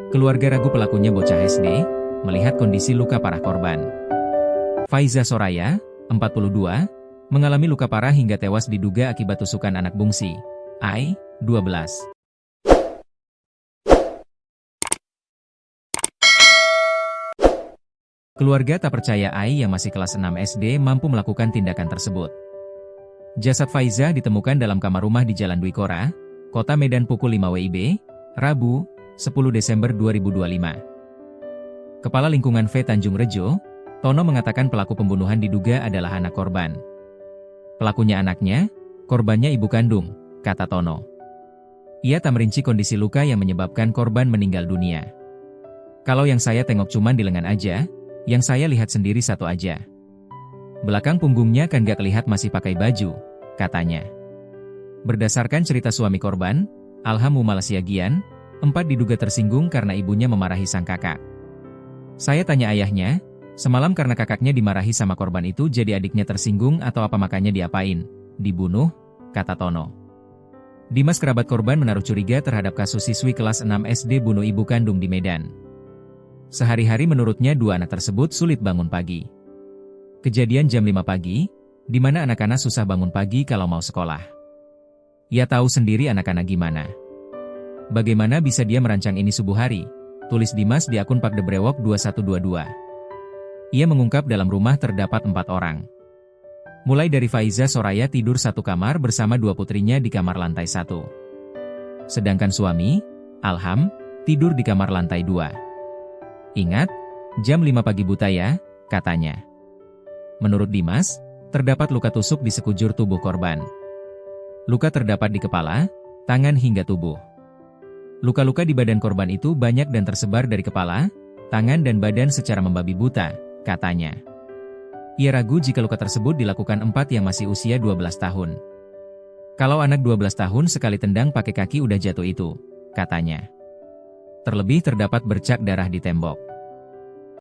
Keluarga ragu pelakunya bocah SD, melihat kondisi luka parah korban. Faiza Soraya, 42, mengalami luka parah hingga tewas diduga akibat tusukan anak bungsi, Ai, 12. Keluarga tak percaya Ai yang masih kelas 6 SD mampu melakukan tindakan tersebut. Jasad Faiza ditemukan dalam kamar rumah di Jalan Dwi Kora, Kota Medan pukul 5 WIB, Rabu, 10 Desember 2025. Kepala Lingkungan V Tanjung Rejo, Tono mengatakan pelaku pembunuhan diduga adalah anak korban. Pelakunya anaknya, korbannya ibu kandung, kata Tono. Ia tak merinci kondisi luka yang menyebabkan korban meninggal dunia. Kalau yang saya tengok cuman di lengan aja, yang saya lihat sendiri satu aja. Belakang punggungnya kan gak kelihat masih pakai baju, katanya. Berdasarkan cerita suami korban, Alham Mumal Siagian, 4 diduga tersinggung karena ibunya memarahi sang kakak. Saya tanya ayahnya, semalam karena kakaknya dimarahi sama korban itu jadi adiknya tersinggung atau apa makanya diapain? Dibunuh, kata Tono. Dimas kerabat korban menaruh curiga terhadap kasus siswi kelas 6 SD bunuh ibu kandung di Medan. Sehari-hari menurutnya dua anak tersebut sulit bangun pagi. Kejadian jam 5 pagi, di mana anak-anak susah bangun pagi kalau mau sekolah. Ia tahu sendiri anak-anak gimana. Bagaimana bisa dia merancang ini subuh hari? Tulis Dimas di akun Pak Debrewok 2122. Ia mengungkap dalam rumah terdapat 4 orang. Mulai dari Faiza Soraya tidur satu kamar bersama 2 putrinya di kamar lantai 1. Sedangkan suami, Alham, tidur di kamar lantai 2. Ingat, jam 5 pagi buta ya, katanya. Menurut Dimas, terdapat luka tusuk di sekujur tubuh korban. Luka terdapat di kepala, tangan hingga tubuh. Luka-luka di badan korban itu banyak dan tersebar dari kepala, tangan dan badan secara membabi buta, katanya. Ia ragu jika luka tersebut dilakukan 4 yang masih usia 12 tahun. Kalau anak 12 tahun sekali tendang pakai kaki udah jatuh itu, katanya. Terlebih terdapat bercak darah di tembok.